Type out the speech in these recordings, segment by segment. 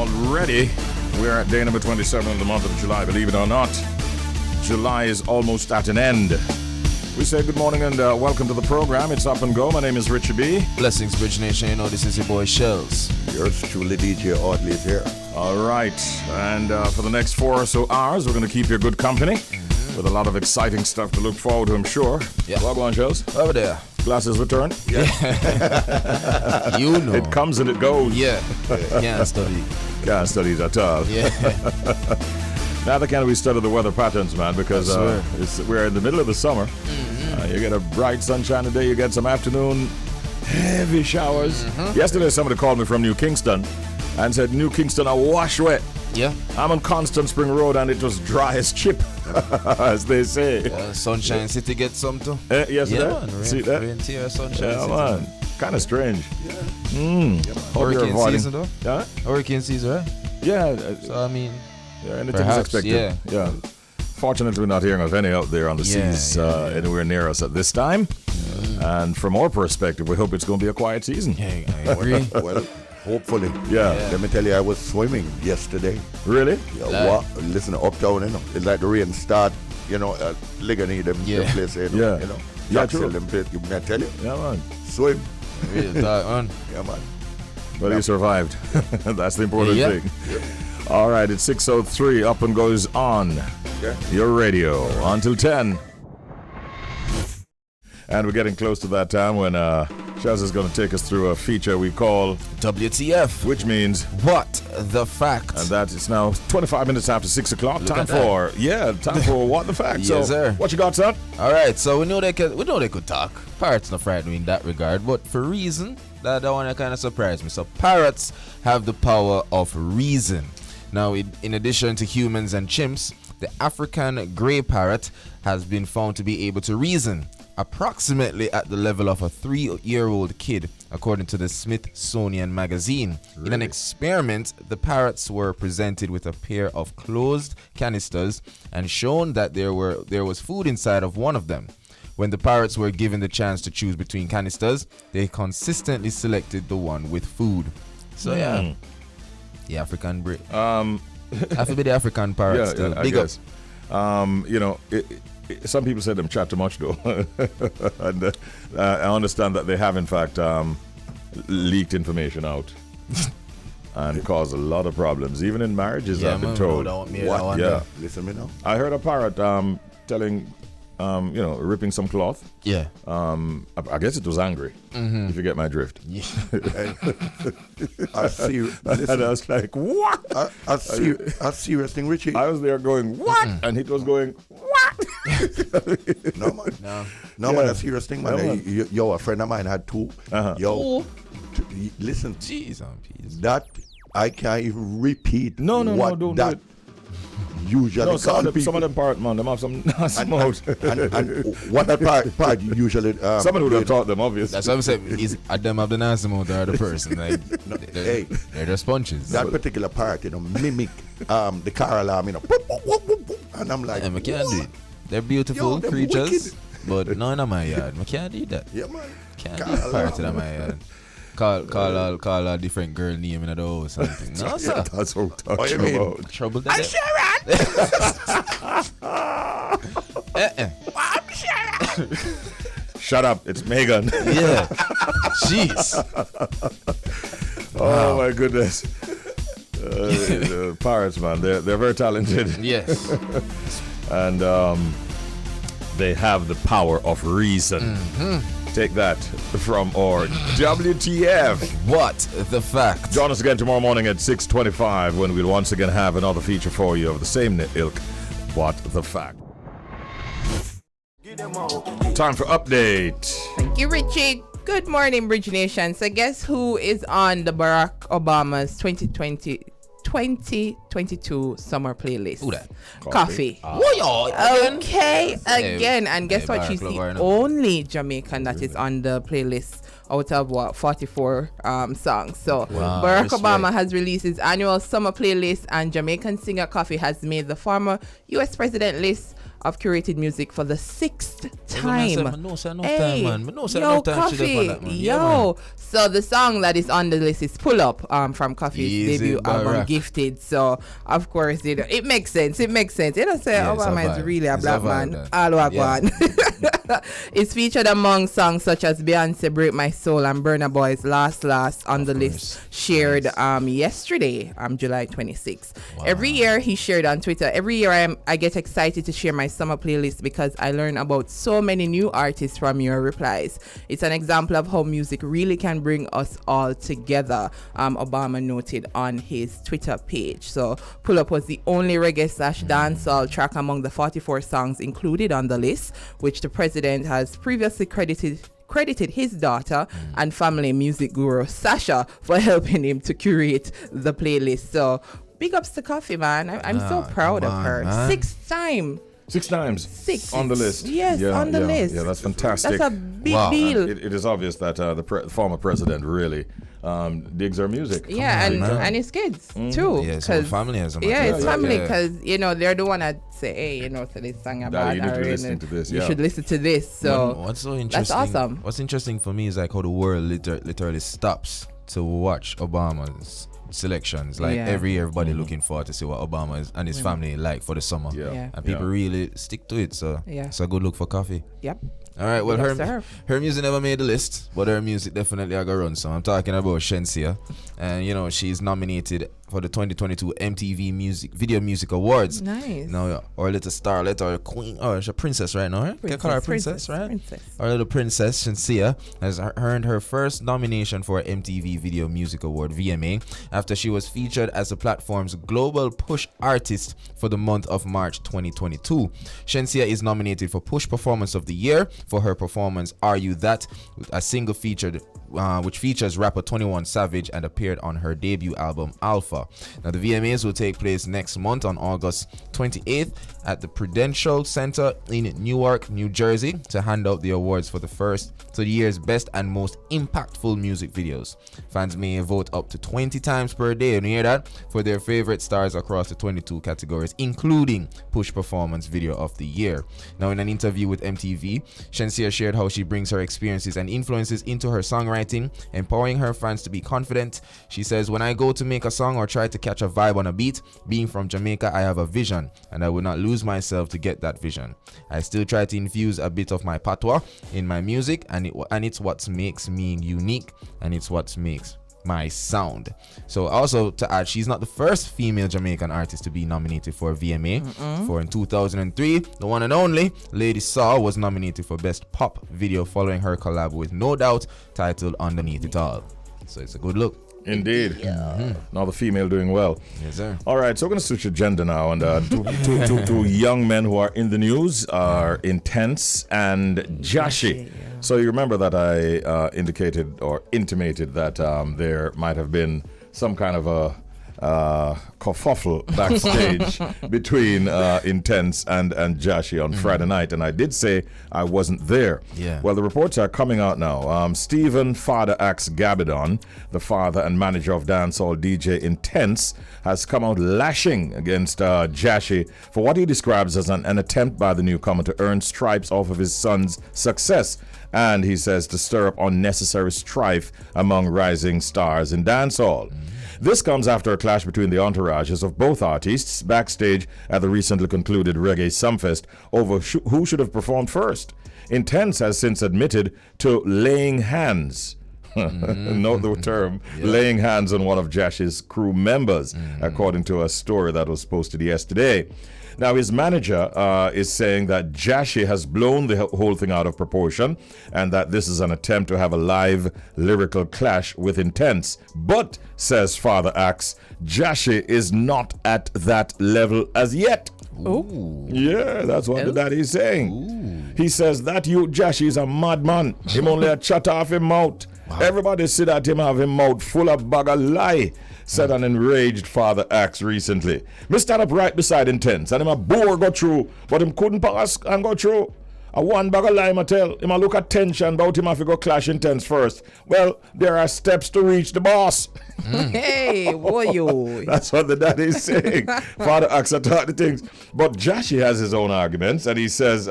already. We're at day number 27 of the month of July. Believe it or not, July is almost at an end. We say good morning and welcome to the program. It's Up and Go. My name is Richie B. Blessings, Bridge Nation. You know, this is your boy Shells. Yours truly, DJ Audley is here. All right. And for the next 4 or so hours, we're going to keep you good company with a lot of exciting stuff to look forward to, I'm sure. Yeah. Log on, Shells. Over there. Glasses return. Yeah. You know. It comes and it goes. Yeah. Can't study. Can't study it at all. Yeah. Neither can we study the weather patterns, man, because we're in the middle of the summer. You get a bright sunshiny day, you get some afternoon heavy showers. Yesterday, somebody called me from New Kingston and said, New Kingston, a wash wet. Yeah. I'm on Constant Spring Road and it was dry as chip, as they say. Sunshine City gets some too. Yesterday? Yeah, man. See that? Rain Sunshine Yeah, City. man. Kind of strange. Hurricane season, though? Yeah? Hurricane season, right? Yeah. So, I mean, anything is perhaps, expected. Yeah. Fortunately, we're not hearing of any out there on the seas anywhere near us at this time. And from our perspective, we hope it's going to be a quiet season. I agree. Well, hopefully. Yeah. Let me tell you, I was swimming yesterday. Really? Yeah, listen, uptown, you know, it's like the rain start, you know, legality, them place, you know. You know. Yeah, true. Them place, you may I tell you? Yeah, man. Swim. Real talk, man. Yeah, man. But you survived. That's the important thing. All right, it's 6:03. Up and Goes on your radio until 10. And we're getting close to that time when Shaz is going to take us through a feature we call WTF. which means What the fact? and that it's now 25 minutes after 6 o'clock. Time for What the Fact. Yes, so, sir. what you got, son? All right, so we know they could talk. Parrots not frightening in that regard, but for reason, that one kind of surprised me. So parrots have the power of reason. Now, in addition to humans and chimps, the African grey parrot has been found to be able to reason, approximately at the level of a 3-year-old kid, according to the Smithsonian Magazine. Really? In an experiment, the parrots were presented with a pair of closed canisters and shown that there was food inside of one of them. When the parrots were given the chance to choose between canisters, they consistently selected the one with food. So the African breed. Have to be the African parrot still. Big up. You know, some people say them chat too much though, and I understand that they have in fact leaked information out and caused a lot of problems, even in marriages. I've been told. What? Yeah. Listen to me now. I heard a parrot telling. Ripping some cloth. Yeah. I guess it was angry, if you get my drift. Yeah. I see. And I was like, what? I serious thing, Richie. I was there going, what? And he was going, what? No, man. No, man, a serious thing, man. No, man. Yo, a friend of mine had two. Yo, listen. Jeez on peas. That, I can't even repeat No, what don't that do it. usually No, some of them parrot, man, them have some nasty mouth. and what that part usually Someone would have taught them, obviously. That's what I'm saying. Is them have the nasty mouth or the person? Like, they're just sponges. that particular part, you know, mimic the car alarm, you know, boop, boop, boop, boop, boop, and I'm like, I can't do what? it. They're beautiful Yo, they're creatures, wicked. but none of my yard. I can't do that. Yeah, man. Can't Car do parrot in alarm. my yard. Call a different girl name in the house or something. No, sir. That's what I'm What talking you mean? about. Trouble I'm there. Sharon. I'm Sharon. Shut up, it's Megan. Yeah. Jeez. Oh, my goodness. The parrots, man, they're very talented. Yes. And they have the power of reason. Take that from our WTF. What the fact? Join us again tomorrow morning at 6:25 when we'll once again have another feature for you of the same ilk. What the fact? Time for update. Thank you, Richie. Good morning, Bridge Nation. So guess who is on the Barack Obama's 2022 summer playlist? Who that? Coffee. Okay, again. And guess what? She's the only Jamaican that is on the playlist out of 44 songs. So Barack Obama has released his annual summer playlist, and Jamaican singer Coffee has made the former U.S. president list of curated music for the 6th time. So the song that is on the list is Pull Up from Coffee's debut album Gifted. So of course it makes sense. It don't say Obama is really a black man. It's featured among songs such as Beyonce Break My Soul and Burna Boy's Last on the list shared yesterday, July 26th. Wow. Every year he shared on Twitter. Every year I get excited to share my summer playlist because I learn about so many new artists from your replies. It's an example of how music really can bring us all together, Obama noted on his Twitter page. So Pull Up was the only reggae/dancehall track among the 44 songs included on the list, which the president has previously credited his daughter and family music guru Sasha for helping him to curate the playlist. So big ups to Coffee, man. I'm so proud of her. Man. 6th time. 6 times. 6 on the list. Yes, on the list. Yeah, that's fantastic. That's a big deal. It is obvious that the former president really digs our music. Yeah, and his kids too. Yeah, so family has his family, because they're the one that say, hey, to this song about you need to listen to this. You should listen to this. So what's so interesting? That's awesome. What's interesting for me is like how the world literally stops to watch Obama's selections. Like every year, everybody looking forward to see what Obama is and his family like for the summer. And people really stick to it. So it's a good look for Coffee. Yep. All right, well, her music never made the list, but her music definitely I go run some. I'm talking about Shensia, and she's nominated for the 2022 MTV Video Music Awards. Nice. Our little starlet or queen, she's a princess right now, right? Can call her princess, right? Princess. Our little princess Shensia has earned her first nomination for MTV Video Music Award (VMA) after she was featured as the platform's global push artist for the month of March 2022. Shensia is nominated for Push Performance of the Year for her performance "Are You That," a single featured which features rapper 21 Savage and appeared on her debut album Alpha. Now the VMAs will take place next month on August 28th at the Prudential Center in Newark, New Jersey, to hand out the awards for the year's best and most impactful music videos. Fans may vote up to 20 times per day, and you hear that, for their favorite stars across the 22 categories, including Push Performance Video of the Year. Now, in an interview with MTV, Shensia shared how she brings her experiences and influences into her songwriting, empowering her fans to be confident. She says, "When I go to make a song or try to catch a vibe on a beat, being from Jamaica, I have a vision, and I will not lose myself to get that vision. I still try to infuse a bit of my patois in my music, and it's what makes me unique, and it's what makes my sound." So also to add, she's not the first female Jamaican artist to be nominated for a VMA. For in 2003, the one and only Lady Saw was nominated for Best Pop Video following her collab with No Doubt titled Underneath It All. So it's a good look. Indeed. Now the female doing well. Yes, sir. All right, so we're going to switch agenda now. And two young men who are in the news are Intense and Jashi. So you remember that I indicated or intimated that there might have been some kind of a kerfuffle backstage between Intense and Jashi on Friday night, and I did say I wasn't there. Well, the reports are coming out now. Stephen Father Axe Gabidon, the father and manager of dancehall DJ Intense, has come out lashing against Jashi for what he describes as an attempt by the newcomer to earn stripes off of his son's success, and he says to stir up unnecessary strife among rising stars in dancehall. This comes after a clash between the entourages of both artists backstage at the recently concluded Reggae Sumfest over who should have performed first. Intense has since admitted to laying hands. Note the term, laying hands on one of Jashi's crew members, according to a story that was posted yesterday. Now, his manager is saying that Jashi has blown the whole thing out of proportion and that this is an attempt to have a live lyrical clash with Intense. But, says Father Axe, Jashi is not at that level as yet. Ooh. Yeah, that's what the daddy is saying. Ooh. He says that you, Jashi, is a madman. Him only a chat off him mouth. Wow. Everybody see that him have him mouth full of bag of lie, said an enraged Father Axe recently. Me stand up right beside Intense and him a bore go through, but him couldn't pass and go through. A one bag of lime I tell him I look at tension about him have to go clash intense first. Well, there are steps to reach the boss. Hey, boy. That's what the daddy is saying. Father Axa taught the things. But Jashi has his own arguments, and he says,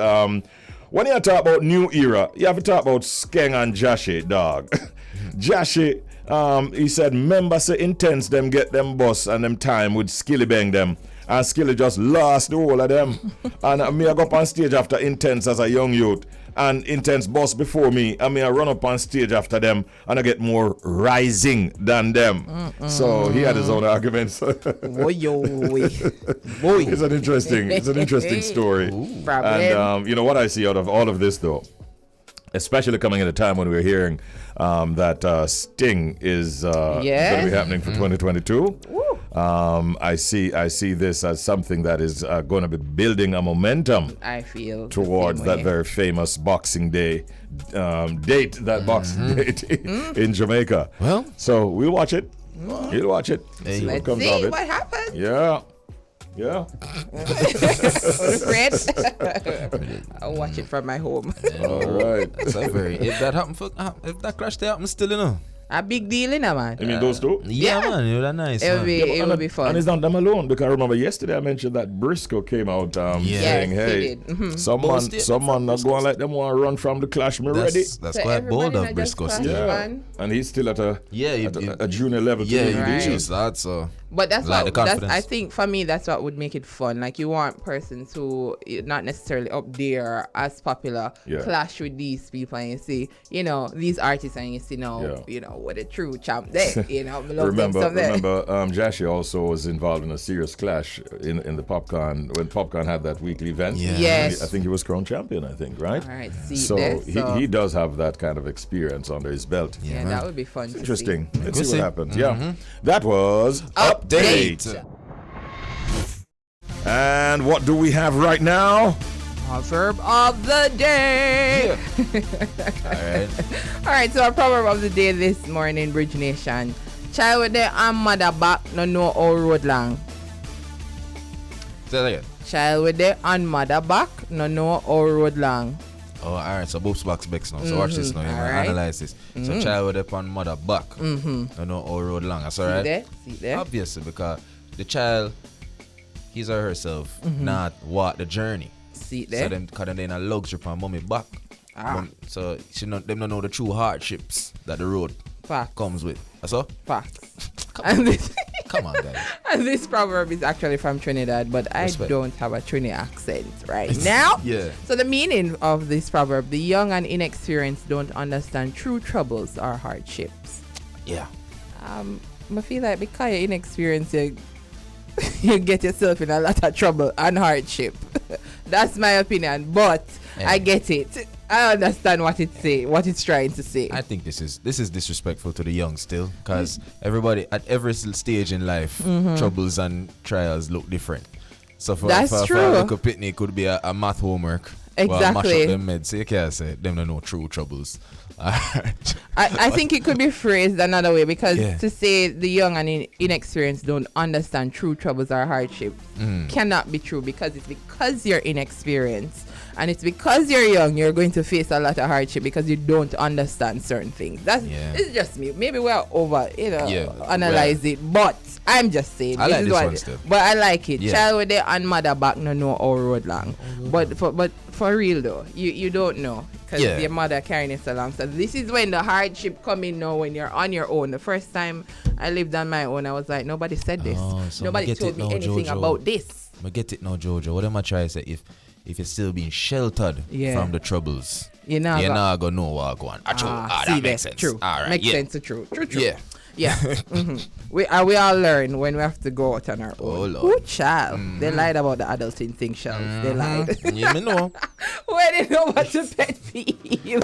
when you talk about new era, you have to talk about Skeng and Jashi, dog. Jashi, he said, members say intense them get them bus and them time with Skilly bang them. And Skilly just lost the whole of them. And me I go up on stage after Intense as a young youth. And Intense boss before me. And me I run up on stage after them. And I get more rising than them. So he had his own arguments. It's an interesting story. And you know what I see out of all of this though, especially coming at a time when we're hearing that Sting is going to be happening for 2022. I see this as something that is going to be building a momentum. I feel towards that very famous Boxing Day date, Boxing Date in Jamaica. Well, so we'll watch it. We'll watch it. See what comes of it. What happens. Yeah. Fred. I'll watch it from my home. All right. If that crash there happens still, you know. A big deal, man. You mean those two? Yeah, man, it was nice. It will be fun. And it's not them alone, because I remember yesterday I mentioned that Briscoe came out saying, hey, someone not going to let them want to run from the clash. Me ready. That's quite bold of Briscoe still. Yeah. And he's still at a junior level. But that's what I think for me that's what would make it fun. Like you want persons who not necessarily up there as popular clash with these people, and you see, these artists, and you see what a true champ there. Remember, Jashi also was involved in a serious clash in the Popcorn when Popcorn had that weekly event. Yes. I think he was crowned champion. I think, right? All right. So he does have that kind of experience under his belt. Yeah, that would be fun. It's interesting. Let's see what happens. Yeah, that was Update. And what do we have right now? Proverb of the day. All right. So our proverb of the day this morning, Bridge Nation. Child with their mother back, no know how road long. Say that again. Child with their mother back, no know how road long. Oh, all right. So boobs box backs now. So watch this now. Analyze this. So child with their mother back, no know how road long. That's all right. See there. Obviously, because the child, his or herself, not walk the journey. See there. So them because they're in a luxury for mommy back. So them don't know the true hardships that the road comes with. That's all? Facts. Come on, guys. And this proverb is actually from Trinidad, but I don't have a Trini accent right now. Yeah. So the meaning of this proverb: the young and inexperienced don't understand true troubles or hardships. Yeah. I feel like because you're inexperienced, you get yourself in a lot of trouble and hardship. That's my opinion, but I get it. I understand what it's trying to say. I think this is disrespectful to the young still, because everybody at every stage in life, troubles and trials look different. So for a little pitney, it could be a math homework. Exactly. Well, mash up them meds. So you can't say them don't know true troubles. I think it could be phrased another way, because to say the young and inexperienced don't understand true troubles or hardships cannot be true, because it's because you're inexperienced and it's because you're young, you're going to face a lot of hardship because you don't understand certain things. It's just me. Maybe we're over, analyze it, but I'm just saying. I like this one still. But I like it. Child with their mother back no know how road long. But for real though, you don't know, because your mother carrying it along. So this is when the hardship come in now, when you're on your own. The first time I lived on my own, I was like, nobody said this. So nobody told me anything about this. I get it now, Jojo. What am I trying to say? If you're still being sheltered from the troubles, you're not gonna know what going on. That makes sense. True. All right. Makes sense. True. Yeah. Yeah. We all learn when we have to go out on our own. Oh, Lord. Good child. They lied about the adulting thing, Shells. They lied. Yeah, me know. When they know what to pet peeve.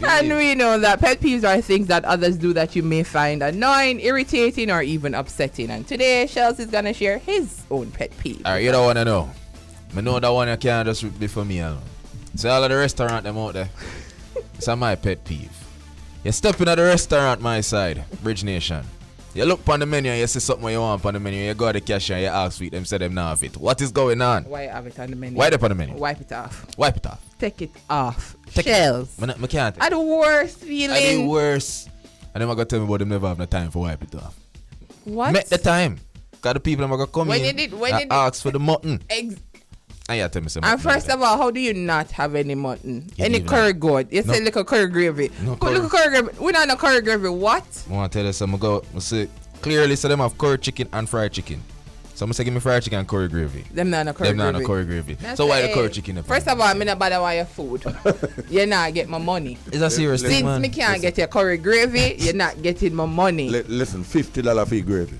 And we know that pet peeves are things that others do that you may find annoying, irritating, or even upsetting. And today, Shells is going to share his own pet peeve. All right, you don't want to know. I know that one you can't just be for me alone. So all of the restaurant them out there, it's my pet peeve. You're stepping at the restaurant my side, Bridge Nation. You look on the menu and you see something you want on the menu. You go to the cashier and you ask for it. Them say them not have it. What is going on? Why have it on the menu? Why they on the menu? Wipe it off. Wipe it off. Take it off. Shells. I can't. Are the worst feeling. Are the worst. And then I got to tell me about them never have no time for wipe it off. What? Make the time. Got the people that are going to come in and ask for the mutton. And you tell me something. And first of all, how do you not have any mutton? Any curry goat? You say little curry gravy. Little curry gravy. We not no curry gravy. What? I want to tell you something. I say clearly so them have curry chicken and fried chicken. So I'm say give me fried chicken and curry gravy. Them not no curry gravy. So why the curry chicken? First of all, I'm not bother with your food. You not get my money. Is that serious thing, man? Since me can't get your curry gravy, you're not getting my money. Listen, $50 for your gravy.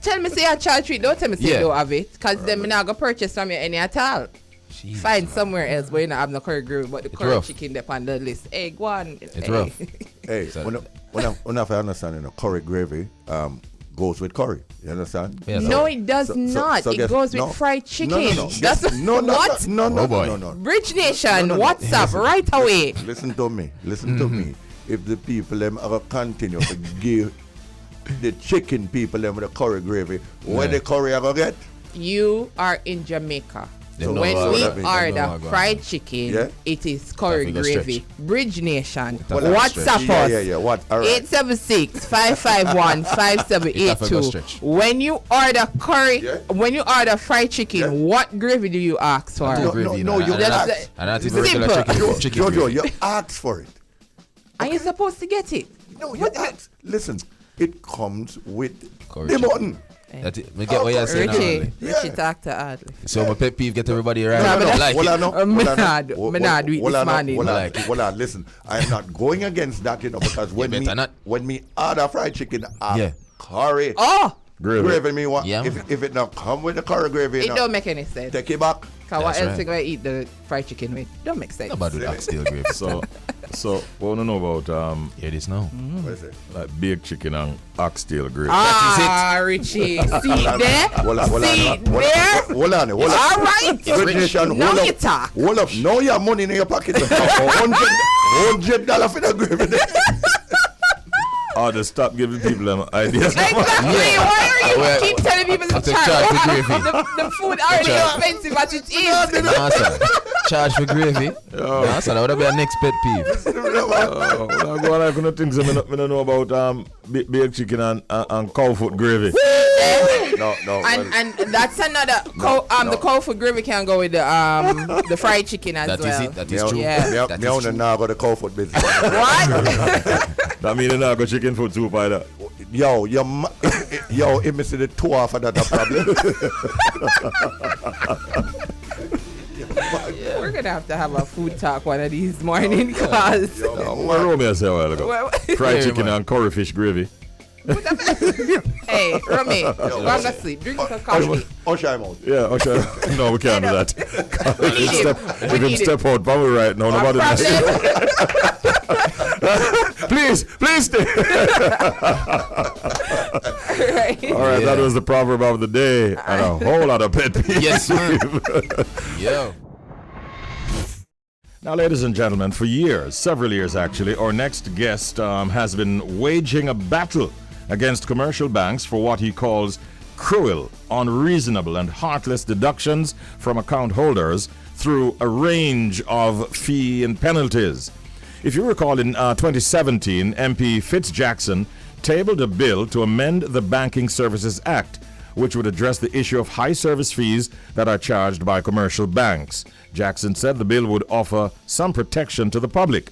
Tell me say I charge it. Don't tell me say you don't have it. Because then me not go purchase from you any at all. Jeez, find somewhere else where you not have no curry gravy, but the curry chicken there on the list. Hey, go on. It's rough. Hey, when I understand, curry gravy goes with curry. You understand? Yeah, no, it does not. It goes with fried chicken. No. Bridge Nation, what's up? Right away. Listen to me. To me. If the people them are continue to give the chicken people them with the curry gravy, where the curry are gonna get? You are in Jamaica. So when we order fried chicken, it is curry gravy. Bridge Nation. WhatsApp us. Yeah. What? 876-551-5782. When you order curry, when you order fried chicken, what gravy do you ask for? No, you ask. Chicken Jojo, you ask for it. Are you supposed to get it? No, you ask. Listen, it comes with the mutton. Me get what you're saying. Richie talk to Adley. So my pet peeve get everybody around. Listen, I'm not going against that, because when me order fried chicken, curry. Gravy me want. If it not come with the curry gravy, it don't make any sense. Take it back. Cause what else you gonna eat the fried chicken with? Don't make sense. Nobody do oxtail gravy. So what I know about hear this now. What is it? Like baked chicken and oxtail gravy. Ah, Richie. See there? Hold on. All right. Now you talk. Hold up. Now you have money in your pocket. $100 for the gravy. Oh, just stop giving people them ideas. Exactly. Why are you keep telling people to charge for gravy? The food already expensive as it is. No, sir. Charge for gravy. No, sir. That would be our next pet peeve. I don't think I don't know about baked chicken and cow foot gravy. No. And that's another the cow foot gravy can go with the fried chicken as well. That is true. Yeah. Me only now got the cow foot business. What? That means now got chicken foot soup either. Yo, if me see the two off of that problem. We're gonna have a food talk one of these mornings, cause what Romeo said a while ago. Fried chicken and curry fish gravy. Hey, Romy, go to sleep. Drink some coffee. Usher him out. Yeah, Usher. No, we can't do that. If him step out, probably right now. Nobody Please stay. All right, that was the proverb of the day and a whole lot of pet peeves. Yes, man. Yo. Now, ladies and gentlemen, for years, several years actually, our next guest has been waging a battle against commercial banks for what he calls cruel, unreasonable, and heartless deductions from account holders through a range of fee and penalties. If you recall, in 2017, MP Fitz Jackson tabled a bill to amend the Banking Services Act, which would address the issue of high service fees that are charged by commercial banks. Jackson said the bill would offer some protection to the public.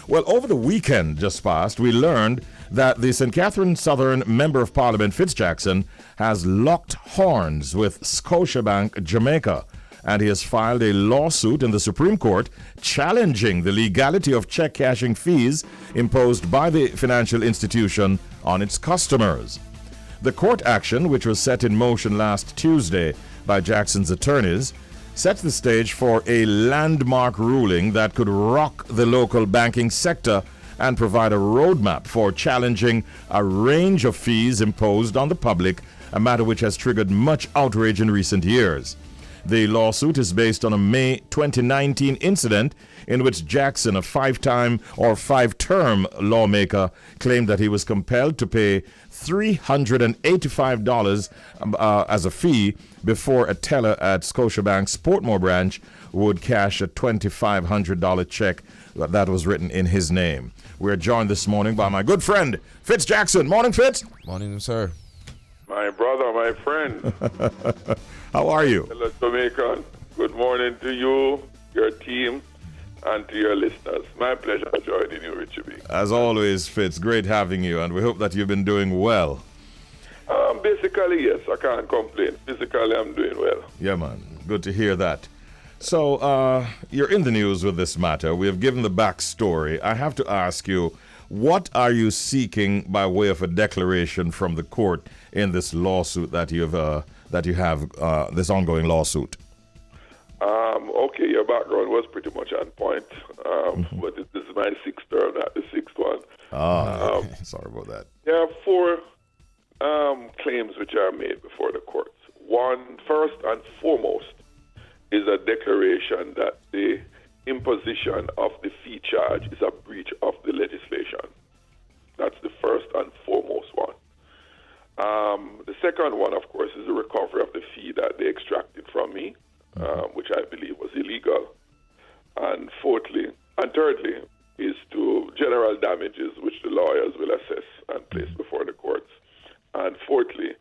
Well, over the weekend just past, we learned that the St. Catherine Southern Member of Parliament, Fitz Jackson, has locked horns with Scotiabank, Jamaica, and he has filed a lawsuit in the Supreme Court challenging the legality of cheque-cashing fees imposed by the financial institution on its customers. The court action, which was set in motion last Tuesday by Jackson's attorneys, sets the stage for a landmark ruling that could rock the local banking sector and provide a roadmap for challenging a range of fees imposed on the public, a matter which has triggered much outrage in recent years. The lawsuit is based on a May 2019 incident in which Jackson, a five-term lawmaker, claimed that he was compelled to pay $385 as a fee before a teller at Scotiabank's Portmore branch would cash a $2,500 check that was written in his name. We're joined this morning by my good friend, Fitz Jackson. Morning, Fitz. Morning, sir. My brother, my friend. How are you? Hello, Jamaica. Good morning to you, your team, and to your listeners. My pleasure joining you, Richie B. As always, Fitz, great having you, and we hope that you've been doing well. Basically, yes, I can't complain. Physically, I'm doing well. Yeah, man. Good to hear that. So, you're in the news with this matter. We have given the backstory. I have to ask you, what are you seeking by way of a declaration from the court in this lawsuit that you have, this ongoing lawsuit? Okay, your background was pretty much on point, but this is my sixth term, not the sixth one. Sorry about that. There are four claims which are made before the courts. One, first and foremost, is a declaration that the imposition of the fee charge is a breach of the legislation. That's the first and foremost one. The second one, of course, is the recovery of the fee that they extracted from me, which I believe was illegal. And thirdly, is to general damages, which the lawyers will assess and place before the courts. And fourthly,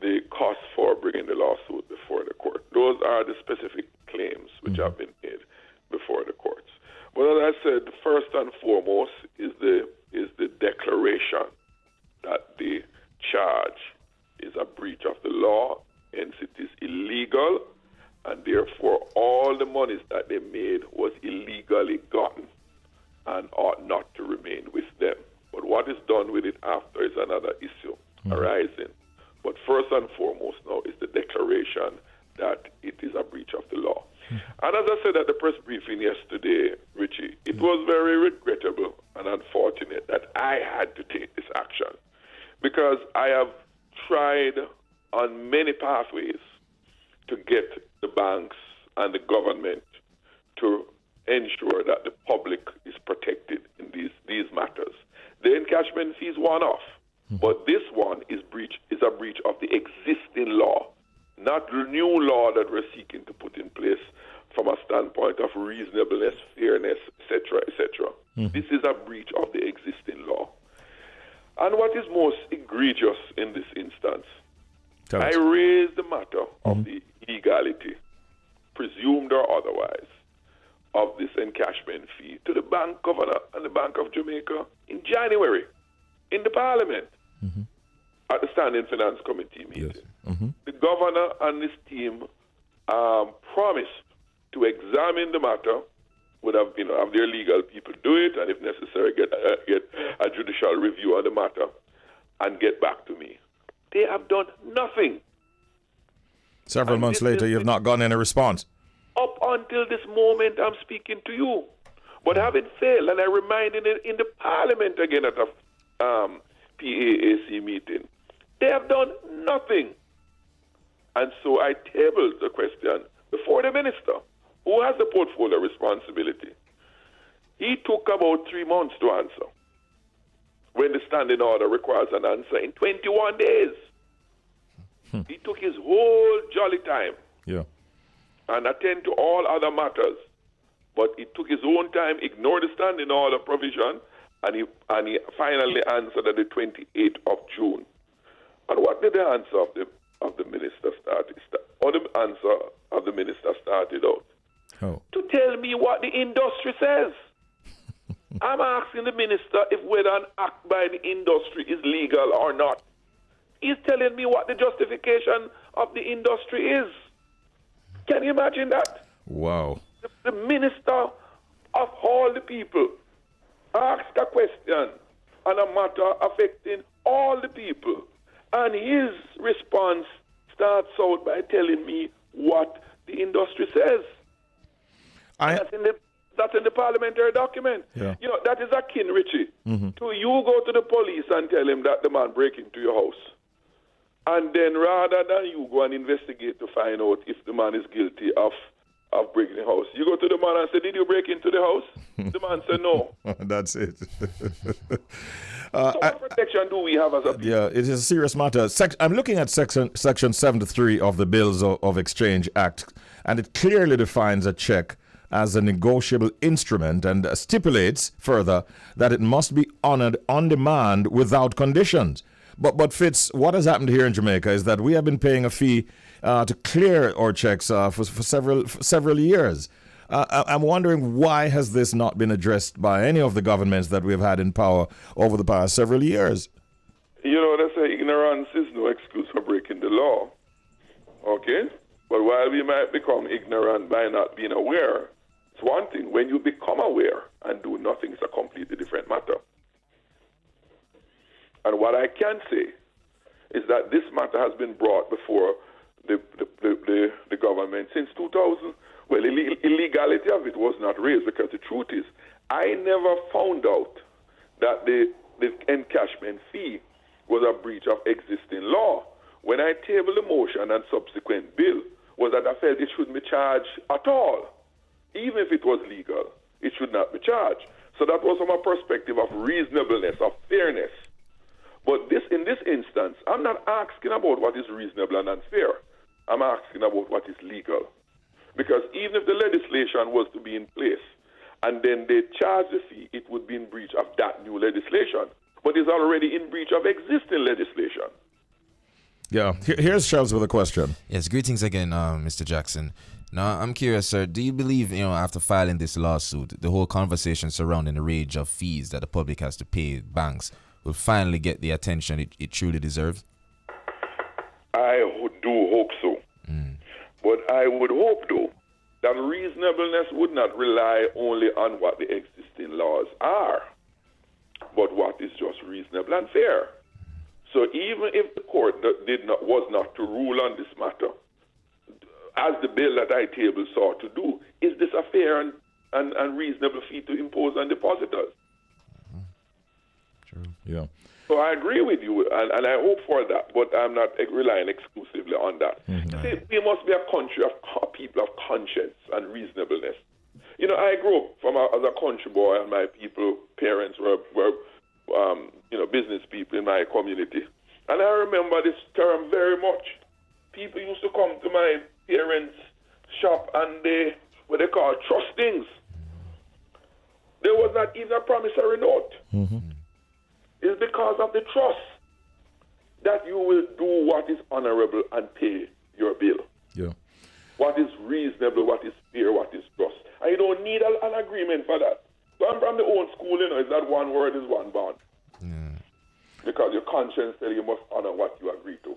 the cost for bringing the lawsuit before the court. Those are the specific claims which have been made before the courts. But as I said, first and foremost is the declaration that the charge is a breach of the law, hence it is illegal, and therefore all the monies that they made was illegally gotten and ought not to remain with them. But what is done with it after is another issue arising. But first and foremost now is the declaration that it is a breach of the law. And as I said at the press briefing yesterday, Richie, it was very regrettable and unfortunate that I had to take this action because I have tried on many pathways to get the banks and the government to ensure that the public is protected in these matters. The encashment fee is one off, but this one is a breach of the existing law, not the new law that we're seeking to put in place from a standpoint of reasonableness, fairness, etc., etc. This is a breach of the existing law. And what is most egregious in this instance, I raised the matter of the legality, presumed or otherwise, of this encashment fee to the bank governor and the Bank of Jamaica in January in the Parliament at the Standing Finance Committee meeting. Yes. The governor and his team promised to examine the matter, would have their legal people do it, and if necessary, get a judicial review on the matter and get back to me. They have done nothing. Several months later, you've not gotten any response. Up until this moment, I'm speaking to you. But having failed, and I reminded it in the Parliament again at a PAAC meeting, they have done nothing. And so I tabled the question before the minister, who has the portfolio responsibility. He took about 3 months to answer, when the standing order requires an answer in 21 days. He took his whole jolly time and attend to all other matters. But he took his own time, ignored the standing order provision, and he finally answered at the 28th of June. And what did the answer of the minister start? Or the answer of the minister started out? To tell me what the industry says. I'm asking the minister if whether an act by the industry is legal or not. He's telling me what the justification of the industry is. Can you imagine that? Wow. The minister of all the people asked a question on a matter affecting all the people. And his response starts out by telling me what the industry says. That's in the parliamentary document. Yeah. You know, that is akin, Richie, to you go to the police and tell him that the man break into your house. And then rather than you go and investigate to find out if the man is guilty of breaking the house, you go to the man and say, did you break into the house? The man said no. That's it. So what protection do we have as a people? Yeah, it is a serious matter. I'm looking at section 73 of the Bills of Exchange Act, and it clearly defines a check as a negotiable instrument and stipulates further that it must be honored on demand without conditions. But Fitz, what has happened here in Jamaica is that we have been paying a fee to clear our checks for several years. I'm wondering, why has this not been addressed by any of the governments that we've had in power over the past several years? You know, they say ignorance is no excuse for breaking the law. Okay? But while we might become ignorant by not being aware, it's one thing. When you become aware and do nothing, it's a completely different matter. And what I can say is that this matter has been brought before the government since 2000. Well, illegality of it was not raised, because the truth is, I never found out that the encashment fee was a breach of existing law. When I tabled the motion and subsequent bill, was that I felt it shouldn't be charged at all. Even if it was legal, it should not be charged. So that was from a perspective of reasonableness, of fairness. But in this instance, I'm not asking about what is reasonable and unfair. I'm asking about what is legal. Because even if the legislation was to be in place and then they charge the fee, it would be in breach of that new legislation. But it's already in breach of existing legislation. Yeah. Here's Charles with a question. Yes, greetings again, Mr. Jackson. Now, I'm curious, sir, do you believe, after filing this lawsuit, the whole conversation surrounding the range of fees that the public has to pay banks will finally get the attention it truly deserves? I do hope so. But I would hope, though, that reasonableness would not rely only on what the existing laws are, but what is just reasonable and fair. So even if the court was not to rule on this matter, as the bill that I tabled sought to do, is this a fair and reasonable fee to impose on depositors? True. Yeah. So I agree with you, and I hope for that, but I'm not relying exclusively on that. See, we must be a country of people of conscience and reasonableness. I grew up as a country boy, and my parents were business people in my community. And I remember this term very much. People used to come to my parents' shop and what they call trustings. There was not even a promissory note. It's because of the trust that you will do what is honorable and pay your bill. Yeah. What is reasonable, what is fair, what is just. I don't need an agreement for that. So I'm from the old school, is that one word is one bond. Because your conscience tells you must honor what you agree to.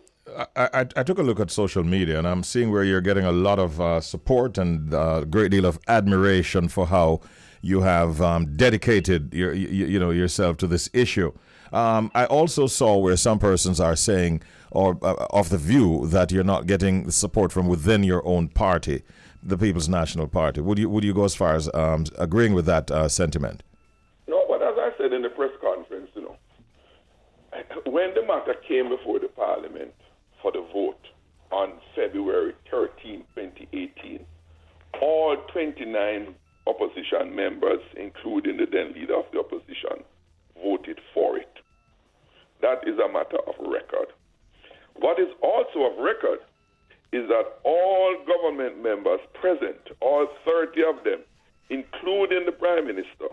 I took a look at social media, and I'm seeing where you're getting a lot of support and a great deal of admiration for how you have dedicated yourself to this issue. I also saw where some persons are saying, or of the view, that you're not getting the support from within your own party, the People's National Party. Would you go as far as agreeing with that sentiment? No, but as I said in the press conference, when the matter came before the Parliament for the vote on February 13, 2018, all 29 opposition members, including the then leader of the opposition, voted for it. That is a matter of record. What is also of record is that all government members present, all 30 of them, including the Prime Minister,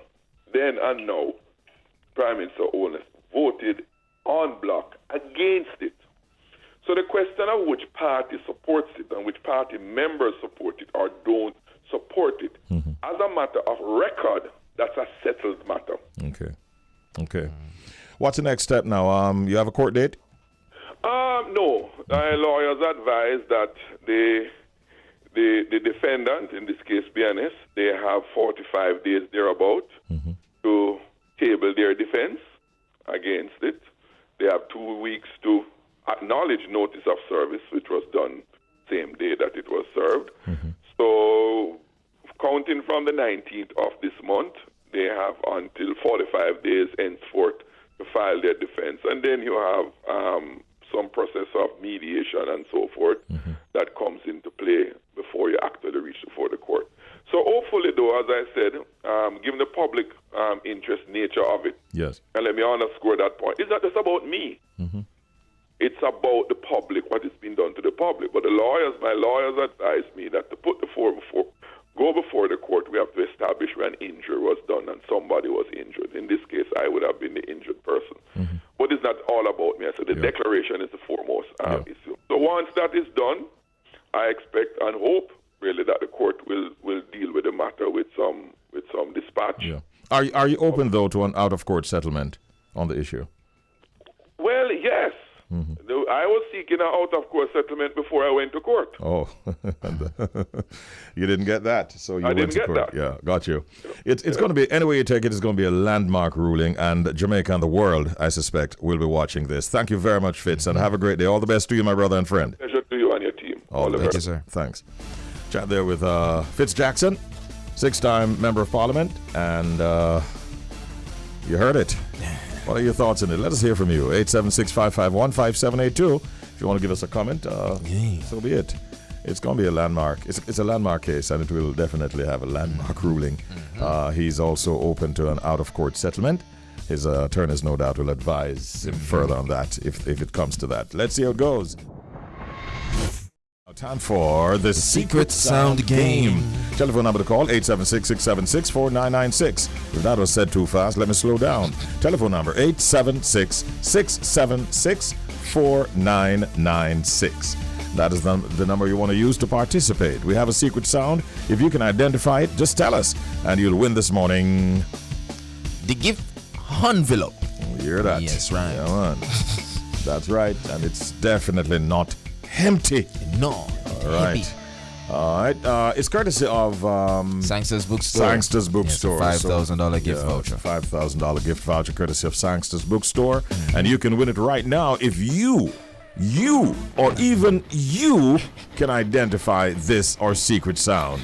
then and now, Prime Minister Owen, voted en bloc against it. So the question of which party supports it and which party members support it or don't support it, as a matter of record, that's a settled matter. Okay. What's the next step now? You have a court date? No. Our lawyers advise that the defendant, in this case, BNS, they have 45 days thereabout to table their defense against it. They have 2 weeks to acknowledge notice of service, which was done same day that it was served. So, counting from the 19th of this month, they have until 45 days henceforth to file their defense. And then you have some process of mediation and so forth that comes into play before you actually reach before the court. So hopefully, though, as I said, given the public interest nature of it, yes, and let me underscore that point, it's not just about me. It's about the public, what is being done to the public. But my lawyers advised me that to put go before the court, we have to establish when injury was done and somebody was injured. In this case, I would have been the injured person. But it's not all about me. So the declaration is the foremost issue. So once that is done, I expect and hope really that the court will deal with the matter with some dispatch. Yeah. Are you open though to an out of court settlement on the issue? Well, yes. I was seeking an out of court settlement before I went to court. Oh, you didn't get that, so you went to court. Yeah, got you. It's going to be, anyway you take it, it's going to be a landmark ruling, and Jamaica and the world, I suspect, will be watching this. Thank you very much, Fitz, and have a great day. All the best to you, my brother and friend. Pleasure to you and your team. All the best. Thank you, sir. Thanks. Chat there with Fitz Jackson, 6-time Member of Parliament, and you heard it. What are your thoughts on it? Let us hear from you. 876-551-5782. If you want to give us a comment, so be it. It's going to be a landmark. It's a landmark case, and it will definitely have a landmark ruling. He's also open to an out-of-court settlement. His attorneys, no doubt, will advise him further on that if it comes to that. Let's see how it goes. Time for the Secret Sound Game. Telephone number to call, 876-676-4996. If that was said too fast, let me slow down. Telephone number, 876-676-4996. That is the number you want to use to participate. We have a secret sound. If you can identify it, just tell us, and you'll win this morning. The gift envelope. You hear that? Yes, right. Yeah, man. That's right, and it's definitely not empty. No. All right. All right. It's courtesy of Sangster's Bookstore. Sangster's Bookstore. $5,000 gift voucher. $5,000 gift voucher courtesy of Sangster's Bookstore. And you can win it right now if you or even you can identify this or secret sound.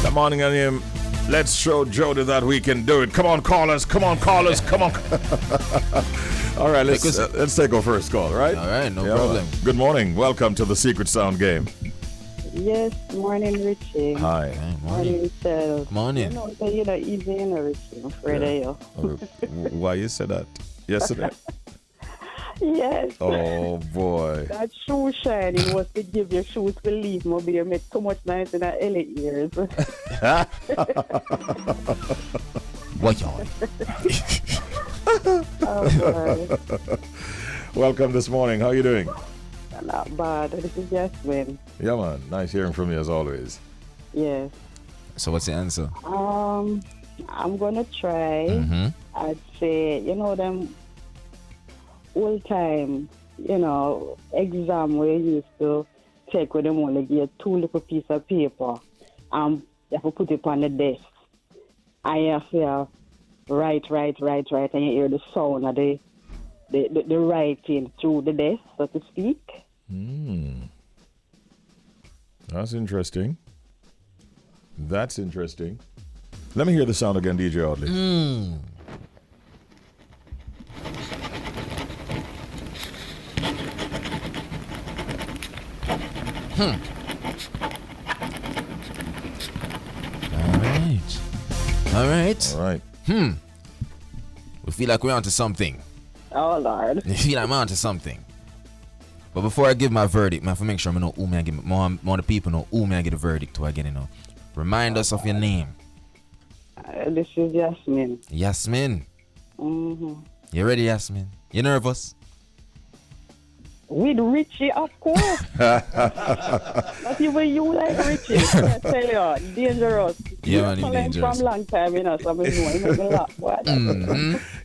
Good morning, and let's show Jody that we can do it. Come on, callers. Come on. All right, let's take our first call, right? All right, no problem. Good morning. Welcome to the Secret Sound Game. Yes, morning, Richie. Hi. Morning, Sel. Morning. You're not easy, Richie. I'm afraid of you. Why you said that yesterday? Yes. Oh, boy. That shoe shining was to give your shoes believe me. You made too much noise in our early years. What y'all? Welcome this morning. How you doing? Not bad. This is Jasmine. Yeah, man. Nice hearing from you as always. Yes. So what's the answer? I'm gonna try. I'd say, them old time, exam where you used to take with them only get 2 little pieces of paper. You have to put it on the desk. And you have to write, and you hear the sound of the writing through the desk, so to speak. That's interesting. Let me hear the sound again, DJ Audley. All right. We feel like we're onto something. Oh, Lord. We feel like we're onto something. But before I give my verdict, man, for make sure I know who may I give more the people know who may I get a verdict to again, Remind us of your name. This is Yasmin. Yasmin. You ready, Yasmin? You nervous? With Richie, of course. Not even you like Richie. I tell you, dangerous. Yeah, man, dangerous. From long time, so I know he make me laugh.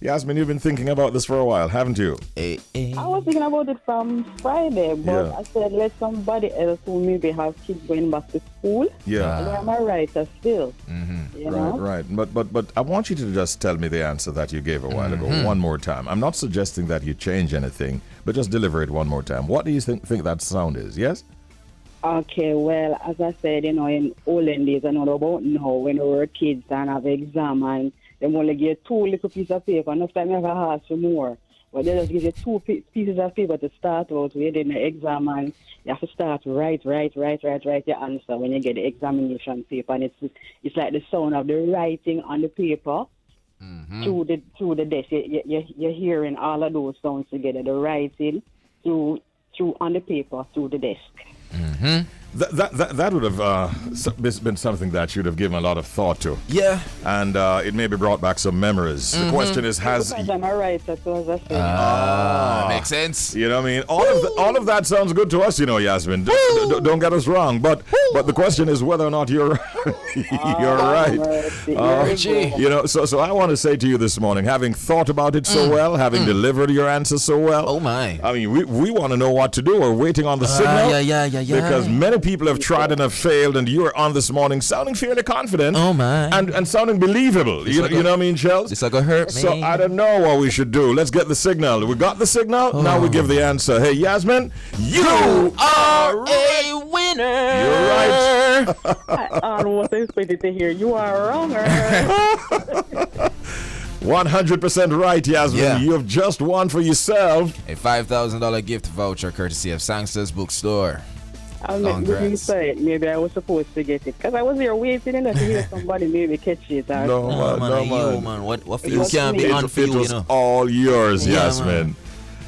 Yasmin, you've been thinking about this for a while, haven't you? I was thinking about it from Friday, but I said let somebody else who maybe have kids going back to school. Yeah. I'm a writer still. Right. But I want you to just tell me the answer that you gave a while ago one more time. I'm not suggesting that you change anything, but just deliver it one more time. What do you think that sound is? Yes? Okay, well, as I said, in olden days, I know about now, when we were kids and have exam and they only give 2 little pieces of paper. Next time you have to ask for more. But they just give you 2 pieces of paper to start out with in the exam and you have to start write your answer when you get the examination paper. And it's like the sound of the writing on the paper through the desk. You're hearing all of those sounds together, the writing through on the paper through the desk. Mm-hmm. That would have been something that you'd have given a lot of thought to. Yeah. And it maybe brought back some memories. The question is, Because I'm a writer, so as I said. Makes sense. You know what I mean? All of that sounds good to us, Yasmin. Don't get us wrong. But the question is whether or not you're right. Richie. So I want to say to you this morning, having thought about it so well, having delivered your answer so well. Oh, my. I mean, we want to know what to do. We're waiting on the signal. Yeah. Because many people have tried and have failed, and you are on this morning sounding fairly confident. Oh, my. And sounding believable. You know what I mean, Shells? It's like a hurt me. So I don't know what we should do. Let's get the signal. We got the signal. Now we give the answer. Hey, Yasmin, you are a winner. You're right. I was expected to hear you are wrong. 100% right, Yasmin. Yeah. You have just won for yourself a $5,000 gift voucher courtesy of Sangster's Bookstore. Maybe I was supposed to get it because I was here waiting to hear somebody maybe catch it. No, man. What for you can't be on for you, It was all yours, Yasmin.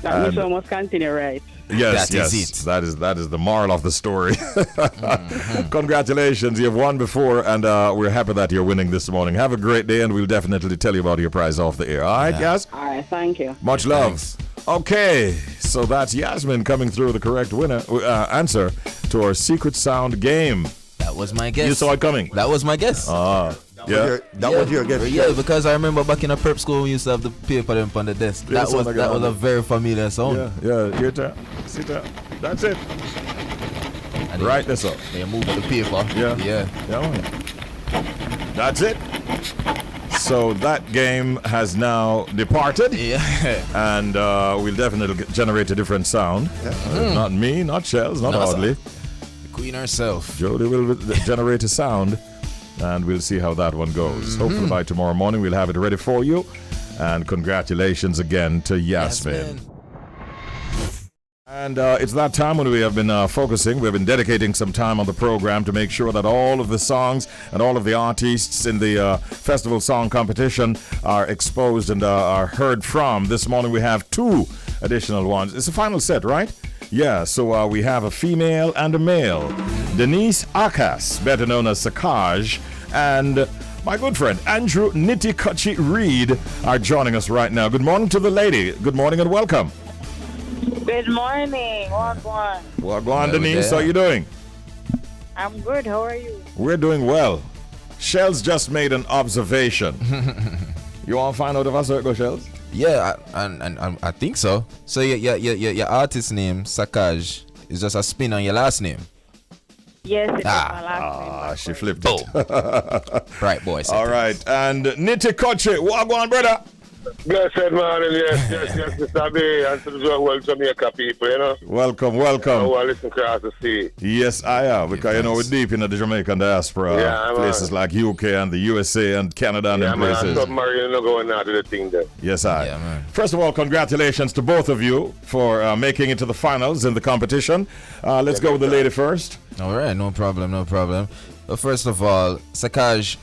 That mission must continue, right? Yes. That is the moral of the story. Congratulations, you've won before, and we're happy that you're winning this morning. Have a great day, and we'll definitely tell you about your prize off the air. All right, Yas? All right, thank you. Much love. Thanks. Okay, so that's Yasmin coming through the correct answer to our secret sound game. That was my guess. You saw it coming. That was my guess. That was your guess. Yeah, because I remember back in a prep school we used to have the paper them on the desk. That was a very familiar sound. Yeah. Your turn. Sit down. That's it. Right this up. You move the paper. Yeah. That's it. So that game has now departed. Yeah. And we'll definitely generate a different sound. Not me, not Shells, not Audley. The queen herself. Jody will generate a sound, and we'll see how that one goes. Hopefully by tomorrow morning we'll have it ready for you. And congratulations again to Yasmin. And it's that time when we have been focusing. We've been dedicating some time on the program to make sure that all of the songs and all of the artists in the festival song competition are exposed and are heard from. This morning we have 2 additional ones. It's a final set, right? Yeah, so we have a female and a male. Denise Akas, better known as Sacaj, and my good friend Andrew Nitty Kutchie Reed are joining us right now. Good morning to the lady. Good morning and welcome. Good morning. Wagwan. Wagwan, Denise. How you doing? I'm good. How are you? We're doing well. Shells just made an observation. You want to find out if I saw it go, Shells? Yeah, and I think so. So your artist name, Sacaj, is just a spin on your last name. Yes, it's my last name. She flipped it. Right, boy. All right. And Nitty Kutchie, Wagwan, brother. Blessed morning, yes, Mr. B, and to the whole Jamaica people, Welcome. I listen across the sea. Yes, I am, because, we're deep into the Jamaican diaspora, places like UK and the USA and Canada and places. Yeah, submarine going out to the thing there. Yes, I. Yeah, man. First of all, congratulations to both of you for making it to the finals in the competition. Let's go with the lady first. All right, no problem. But first of all, Sacaj,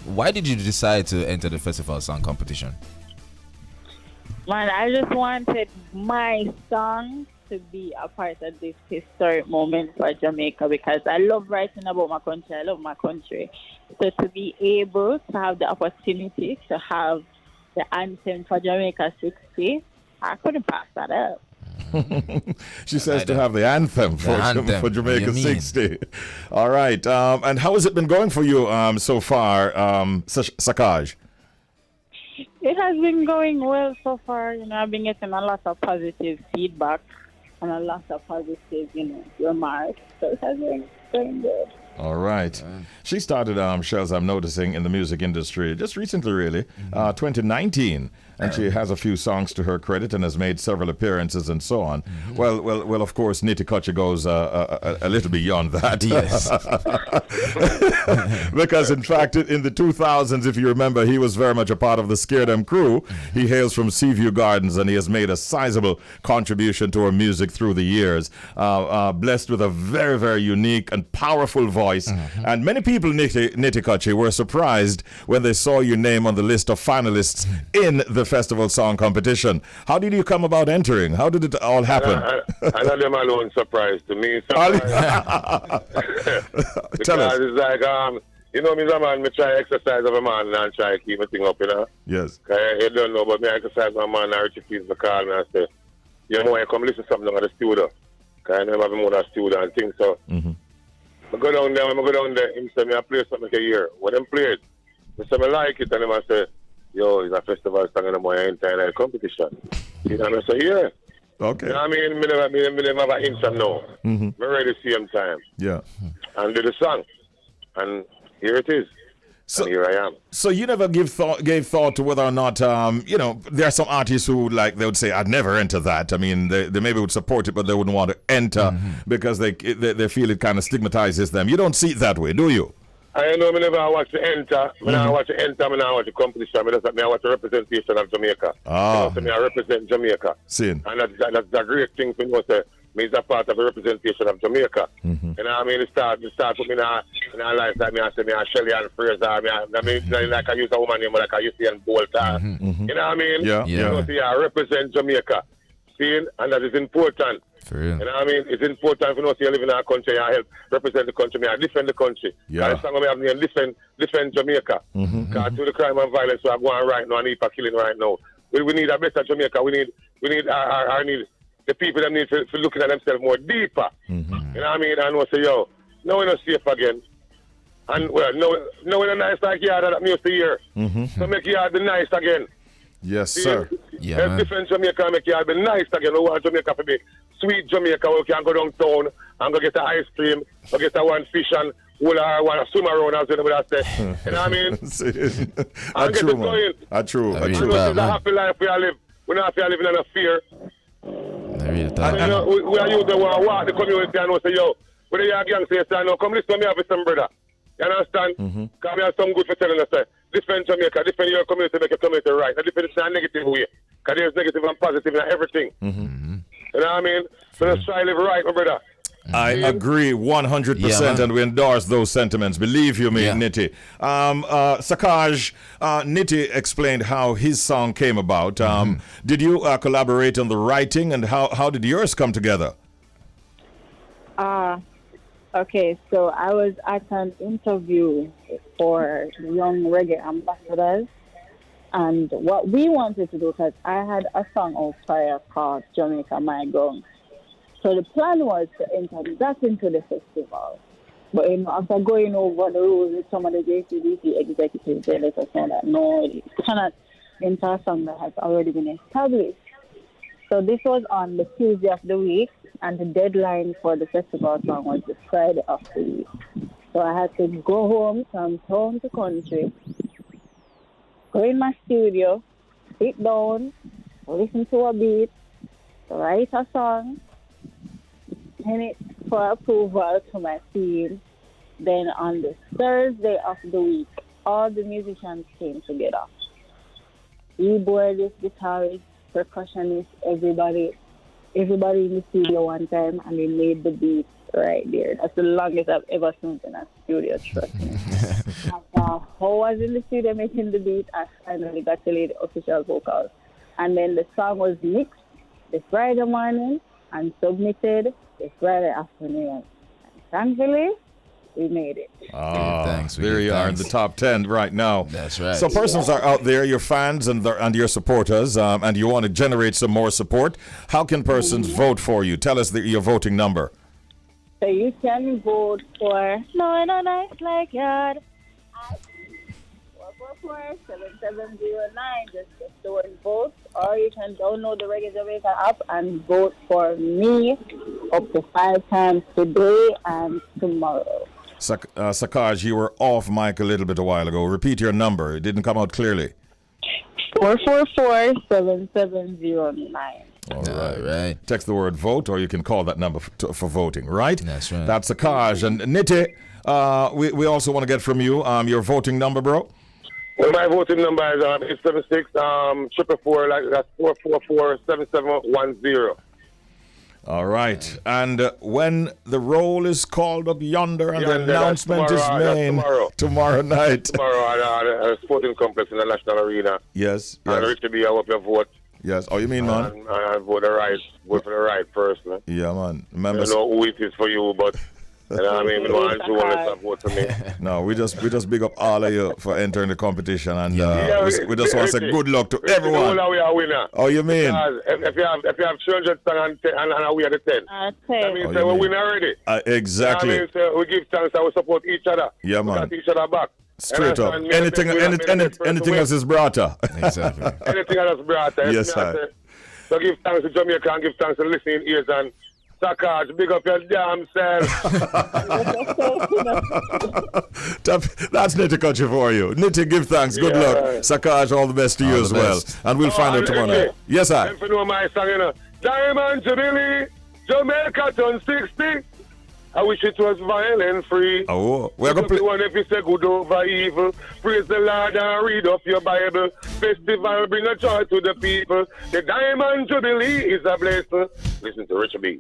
why did you decide to enter the festival song competition? Man, I just wanted my song to be a part of this historic moment for Jamaica because I love writing about my country. I love my country. So to be able to have the opportunity to have the anthem for Jamaica 60, I couldn't pass that up. She says to have the anthem for Jamaica 60. All right. And how has it been going for you so far, Sacaj? It has been going well so far. I've been getting a lot of positive feedback and a lot of positive, remarks. So it has been going good. All right. She started, shows I'm noticing, in the music industry just recently, really, 2019. And she has a few songs to her credit and has made several appearances and so on. Well, of course, Nitty Kutchie goes a little beyond that. Yes. Because, in fact, in the 2000s, if you remember, he was very much a part of the Scare Them crew. He hails from Seaview Gardens, and he has made a sizable contribution to her music through the years. Blessed with a very, very unique and powerful voice. And many people, Nitty Kutchie, were surprised when they saw your name on the list of finalists in the festival song competition. How did you come about entering? How did it all happen? I know them alone surprised to me. Tell us. It's like, you know, me, man, me try exercise of a man and try to keep my thing up, you know? Yes. You don't know, but me exercise my man, and Richie B call me and say, you know, I come listen to something on the studio. Because I never have more than studio and things, so. I go down there, him say, I play something a year. When him play it, I say, I like it, and him I say, yo, it's a festival song and I'm entire competition. You know what I say? Yeah. Okay. You know what I mean? Me never have an instant no. I'm ready to see him time. Yeah. And do the song. And here it is. So, and here I am. So you never gave thought to whether or not, you know, there are some artists who, like, they would say, I'd never enter that. I mean, they maybe would support it, but they wouldn't want to enter because they feel it kind of stigmatizes them. You don't see it that way, do you? I know me never watch the enter. Me never watch the enter. Me never watch the competition. Me just me watch the representation of Jamaica. So me I represent Jamaica. Seen. And that's a great thing for me to say. Me is a part of the representation of Jamaica. You know what I mean? It start with me in a life that me I say me a Shelly and Fraser. I mean, like I use a woman name like I used to in Bolt. You know what I mean? Yeah. You know, see, I represent Jamaica. See, and that is important. For real. You know what I mean? It's important for us to live in our country. I help represent the country. I defend the country. Yeah. And I have to defend Jamaica. Because through the crime and violence we are going right now and people killing right now. We need a better Jamaica. We need our the people that need to looking at themselves more deeper. You know what I mean? And we say, yo, no, we're not safe again. And well, no, we're not nice like yard that me used to hear. So make yard be nice again. Yes, See, sir. Yeah, man. Defend Jamaica, make yard be nice again. We want Jamaica to be sweet Jamaica. We can go downtown and go get an ice cream, go get a one fish and want to swim around as would have said. You know what I mean? And get it going. True. It's a happy life we are live. We're not living in a fear. Really we are used to walk the community and we say, yo, when the young say, no, come listen to me, have some brother. You understand? Because we have some good for telling us, defend Jamaica, defend your community, make your community right. Not defend it in a negative way. Because there's negative and positive in everything. You know what I mean? So let's try to live right, my brother. I agree 100%, and we endorse those sentiments. Believe you me, Nitty. Sacaj, Nitty explained how his song came about. Did you collaborate on the writing, and how did yours come together? Okay, so I was at an interview for Young Reggae Ambassadors, and what we wanted to do, because I had a song of fire called Jamaica My Ground. So the plan was to enter that into the festival. But after going over the rules with some of the JCDC executives, they let us know that no, you cannot enter a song that has already been established. So this was on the Tuesday of the week, and the deadline for the festival song was the Friday of the week. So I had to go home from town to country, go in my studio, sit down, listen to a beat, write a song, send it for approval to my team. Then on the Thursday of the week, all the musicians came together. Keyboardists, guitarists, percussionists, everybody in the studio one time, and we made the beat right there. That's the longest I've ever spent in a studio, trust me. After I was in the studio making the beat, I finally got to lay the official vocals. And then the song was mixed the Friday morning and submitted the Friday afternoon. And thankfully, we made it. Thanks. There you are in the top 10 right now. That's right. So persons are out there, your fans and your supporters, and you want to generate some more support. How can persons vote for you? Tell us your voting number. So you can vote for No Nice Like Yard at 444-7709. Just get the word vote. Or you can download the Reggae Jamaica app and vote for me up to 5 times today and tomorrow. Sacaj, you were off mic a little bit a while ago. Repeat your number. It didn't come out clearly. 444-7709. All right. Text the word vote, or you can call that number for voting, right? That's right. That's Sacaj. And Nitty, we also want to get from you your voting number, bro. Well, my voting number is 876 444, like that's 444-7710. All right. And when the roll is called up yonder and the announcement is made tomorrow night. Tomorrow at Sporting Complex in the National Arena. Yes. And Richie B, I hope you vote. Yes. Oh, you mean, man? I vote for the right person. Yeah, man. Remember, I don't know who it is for you, but you know what I mean? Vote for me. No, we just big up all of you for entering the competition, and we just want to say good luck to everyone. We are winner. Oh, you mean? If you have 300 songs and we are the 10. That means we win already. Exactly. That means we give thanks and we support each other. Yeah, man. We got each other back. Straight up. Anything else is brata. Exactly. Anything else is brata. Yes, sir. So give thanks to Jamaica and give thanks to listening ears, and Sacaj, big up your damn self. That's Nitty Kutchie for you. Nitty, give thanks. Good luck. Sacaj, all the best to you as well. And we'll find out tomorrow night. Yes, sir. If you know my song, you know, Diamond Jubilee, Jamaica turn 60. I wish it was violent free. Oh, we're going to play. If you say good over evil, praise the Lord and read up your Bible. Festival bring a joy to the people. The Diamond Jubilee is a blessing. Listen to Richie B.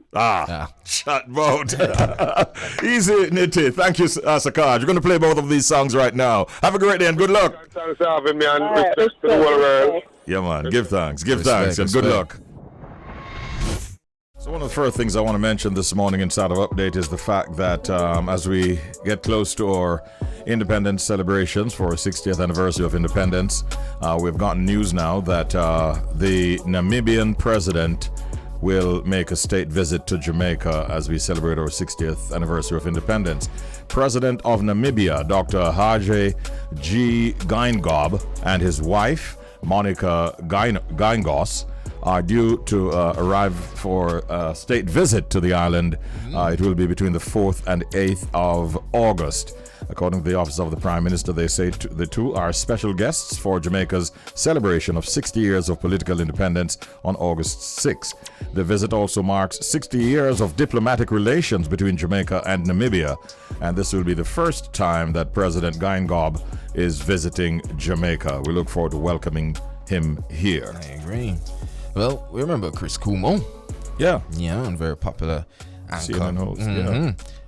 Shut vote. Easy, Nitty. Thank you, Sacaj. We're going to play both of these songs right now. Have a great day and good luck. Thanks for having me and respect to the whole world. Yeah, man. Give thanks. Give thanks and good luck. So one of the first things I want to mention this morning in Start of Update is the fact that as we get close to our independence celebrations for our 60th anniversary of independence, we've gotten news now that the Namibian president will make a state visit to Jamaica as we celebrate our 60th anniversary of independence. President of Namibia, Dr. Hage G. Geingob, and his wife, Monica Geingos, are due to arrive for a state visit to the island. It will be between the 4th and 8th of August. According to the Office of the Prime Minister, they say the two are special guests for Jamaica's celebration of 60 years of political independence on August 6th. The visit also marks 60 years of diplomatic relations between Jamaica and Namibia, and this will be the first time that President Geingob is visiting Jamaica. We look forward to welcoming him here. I agree. Well, we remember Chris Cuomo. Yeah, and very popular anchor. CNN host.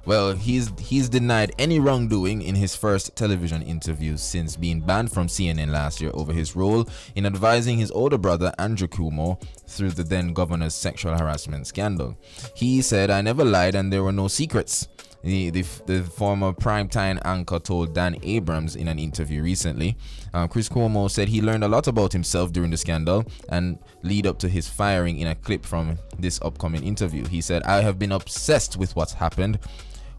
Well, he's denied any wrongdoing in his first television interview since being banned from CNN last year over his role in advising his older brother Andrew Cuomo through the then governor's sexual harassment scandal. He said, "I never lied and there were no secrets." The former primetime anchor told Dan Abrams in an interview recently. Chris Cuomo said he learned a lot about himself during the scandal and lead up to his firing in a clip from this upcoming interview. He said, "I have been obsessed with what's happened.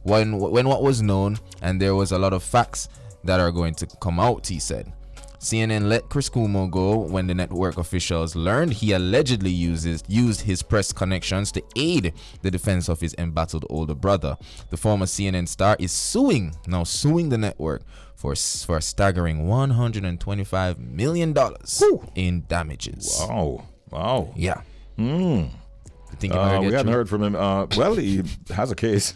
When what was known, and there was a lot of facts that are going to come out," he said. CNN let Chris Cuomo go when the network officials learned he allegedly used his press connections to aid the defense of his embattled older brother. The former CNN star is suing the network for a staggering $125 million in damages. Wow. Yeah. We hadn't heard from him. Well, he has a case.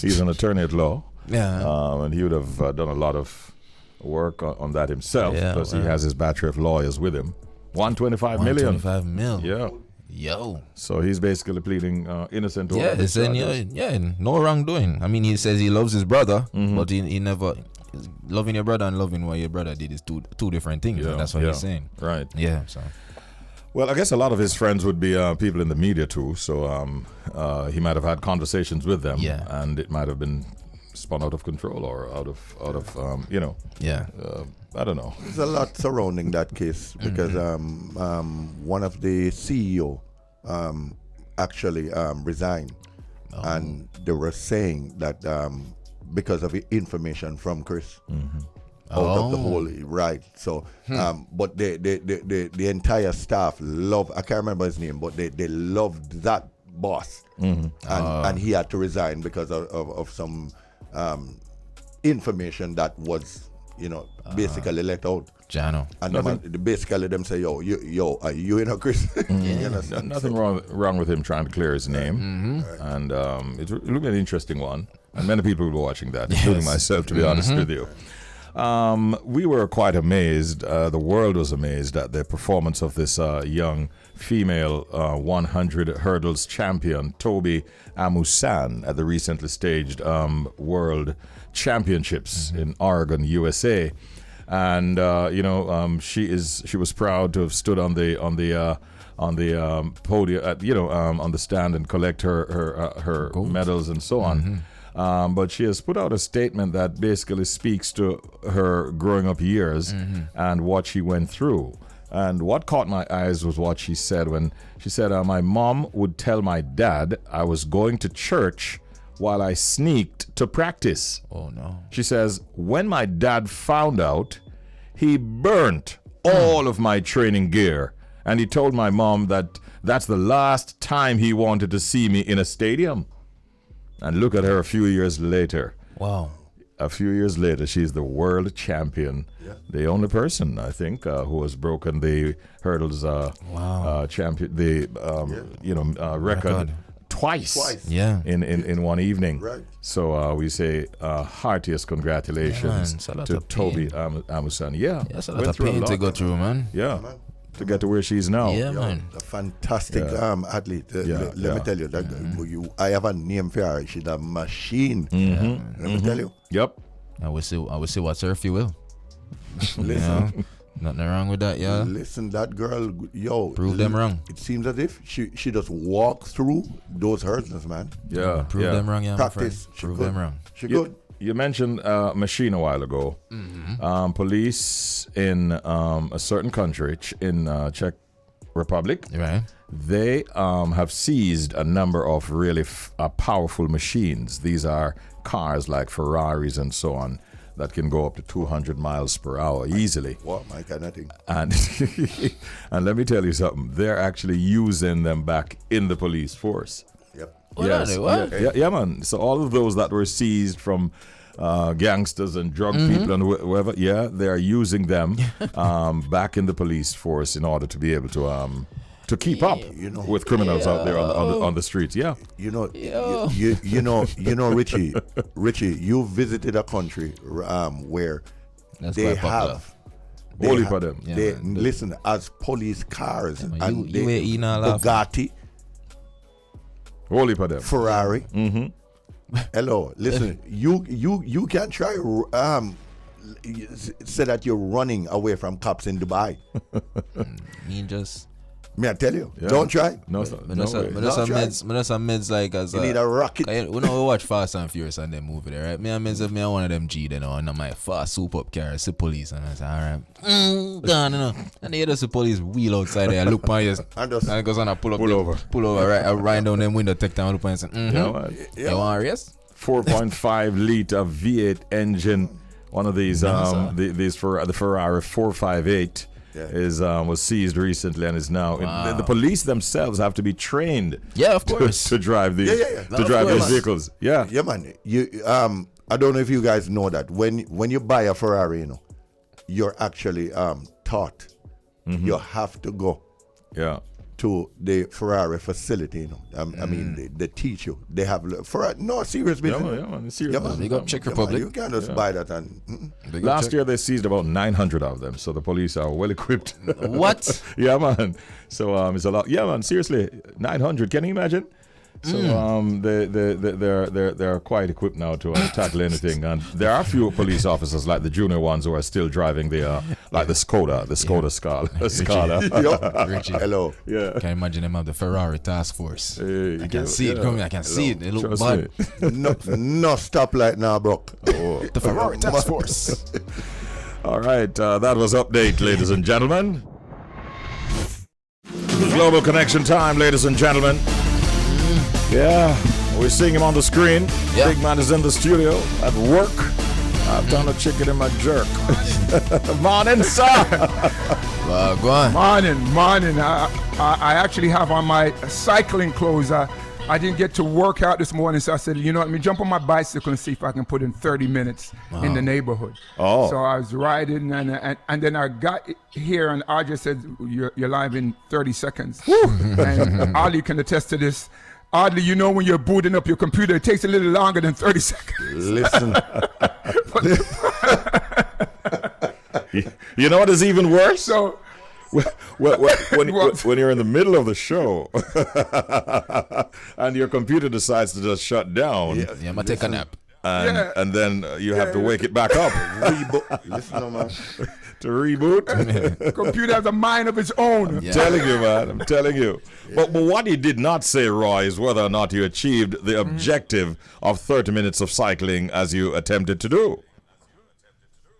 He's an attorney at law. Yeah. And he would have done a lot of work on that himself because he has his battery of lawyers with him. $125 million. $125 million. Yeah. Yo. So he's basically pleading innocent. No wrongdoing. I mean, he says he loves his brother, but he never. Loving your brother and loving what your brother did is two different things. Yeah, that's what he's saying. Right. Yeah. So. Well, I guess a lot of his friends would be people in the media too. So he might have had conversations with them. Yeah. And it might have been spun out of control or out of I don't know. There's a lot surrounding that case because one of the CEO actually resigned, and they were saying that because of the information from Chris out of the whole so but the entire staff I can't remember his name, but they loved that boss, and he had to resign because of some information that was, basically let out. Jano. And basically them say, yo, are you in a Chris? Nothing wrong with him trying to clear his name. And it will be an interesting one. And many people will be watching that, including myself, to be honest with you. We were quite amazed. The world was amazed at the performance of this young female 100 hurdles champion, Toby Amusan, at the recently staged World Championships in Oregon, USA. And she was proud to have stood on the podium, on the stand and collect her medals and so on. But she has put out a statement that basically speaks to her growing up years and what she went through. And what caught my eyes was what she said when she said, my mom would tell my dad I was going to church while I sneaked to practice. Oh, no. She says, when my dad found out, he burnt all of my training gear. And he told my mom that that's the last time he wanted to see me in a stadium. And look at her a few years later. Wow. A few years later, she's the world champion. Yeah. The only person, I think, who has broken the hurdles champion, record twice. Yeah. In one evening. Right. So we say heartiest congratulations to Toby Amusan. Yeah. That's a lot of pain to go through, man. Yeah. To get to where she is now. Yeah, man. A fantastic athlete. Let me tell you, that I have a name for her. She's a machine. Let me tell you. Yep. I will see what's her fuel. Listen. Nothing wrong with that, yeah. Listen, that girl, prove them wrong. It seems as if she just walks through those hurdles, man. Yeah. Prove them wrong, yeah. Practice. Prove them wrong. She good. You mentioned machine a while ago. Police in a certain country, in Czech Republic, right? They have seized a number of really powerful machines. These are cars like Ferraris and so on that can go up to 200 miles per hour easily. What, my kind of thing. And and let me tell you something. They're actually using them back in the police force. Yep. Yes. Yeah, man. So all of those that were seized from gangsters and drug people and whoever, they are using them back in the police force in order to be able to keep up with criminals out there on the streets. Yeah. Richie, you visited a country where that's they have. Holy for them. They listen as police cars and you Bugatti. Holy for them. Ferrari. Hello, listen. You can try say that you're running away from cops in Dubai. May I tell you? Yeah. Don't try. No, meds like as you need a rocket. We watch Fast and Furious and them movie there, right? Me and meds, me one of them G then on my fast soup up car, see police and I say, alright, done, and they just the police wheel outside there, look my ears, and it goes on a pull over, right, I ride down them window, take down, look and say, you want a race? 4.5 liter V8 engine, one of these these for the Ferrari 458. Was seized recently and is now the police themselves have to be trained. Yeah, of course. to drive these to drive these vehicles. Yeah, man. You I don't know if you guys know that when you buy a Ferrari, you're actually taught you have to go to the Ferrari facility. I mean they teach you. They have Ferrari. No, serious business. Yeah, man. Serious. Man. They got Czech Republic. You can't just buy that and. Last year they seized about 900 of them, so the police are well equipped. What? Yeah, man. So it's a lot. Yeah, man. Seriously, 900. Can you imagine? So they're quite equipped now to tackle anything, and there are a few police officers like the junior ones who are still driving the Skoda Scala. Richie. Hello. Yeah. Can you imagine them have the Ferrari task force? I can see it coming. I can see it. They look bad. No stoplight now, bro. The Ferrari task force. All right, that was update, ladies and gentlemen. Global connection time, ladies and gentlemen. Yeah, we're seeing him on the screen. Yeah. Big man is in the studio at work. I've done a chicken in my jerk. Morning, sir. Go on. Morning. I actually have on my cycling clothes. I didn't get to work out this morning, so I said, you know what, let me jump on my bicycle and see if I can put in 30 minutes in the neighborhood. Oh. So I was riding, and then I got here, and RJ said, you're live in 30 seconds. And Ali can attest to this. Oddly, you know when you're booting up your computer, it takes a little longer than 30 seconds. Listen. You know what is even worse? So, when you're in the middle of the show and your computer decides to just shut down. Yeah, I'm going to take a nap. And then you have to wake it back up. Listen, man. To reboot. Computer has a mind of its own. I'm telling you, man. I'm telling you. But what he did not say, Roy, is whether or not you achieved the objective of 30 minutes of cycling as you attempted to do.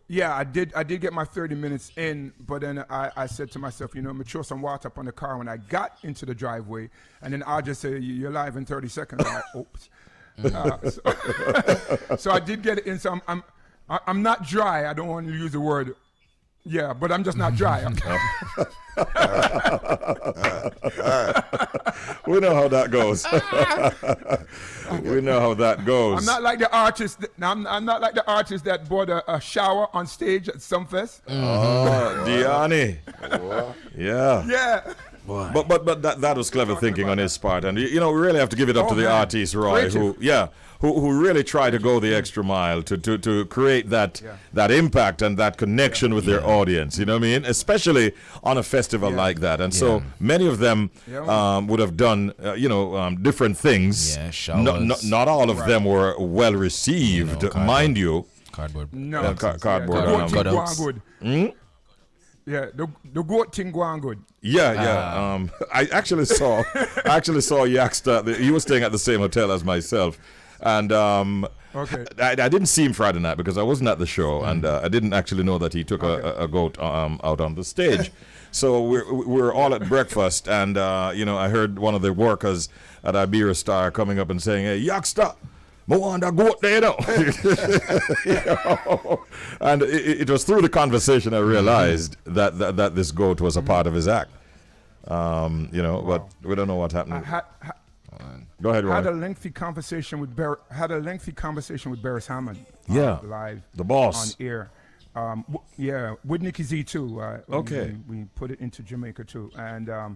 Yeah, I did get my 30 minutes in, but then I said to myself, I'm going to throw some water up on the car when I got into the driveway, and then I just said, you're live in 30 seconds. I'm like, oops. So I did get it in. So I'm not dry. I don't want to use the word, but I'm just not dry. We know how that goes. We know how that goes. I'm not like the artist. I'm not like the artist that bought a shower on stage at Sumfest. Oh, Diani. Yeah. Yeah. Boy. But that was clever thinking on his part, and we really have to give it up to the artist, Roy, who really tried to go the extra mile to create that impact and that connection with their audience. You know what I mean? Especially on a festival like that, and so many of them would have done different things. Yeah, not all of them were well received, mind you. Cardboard. No, cardboard. Yeah, the goat thing going good. Yeah. I actually saw Yaksta. He was staying at the same hotel as myself, and I didn't see him Friday night because I wasn't at the show, and I didn't actually know that he took a goat out on the stage. So we're all at breakfast, and I heard one of the workers at Iberia Star coming up and saying, "Hey, Yaksta, I want that goat there, And it was through the conversation I realized that this goat was a part of his act. But we don't know what happened. Go ahead, Roy. Had a lengthy conversation with Barris Hammond. Live. The boss. On air. With Nicky Z too. Okay. We put it into Jamaica too, and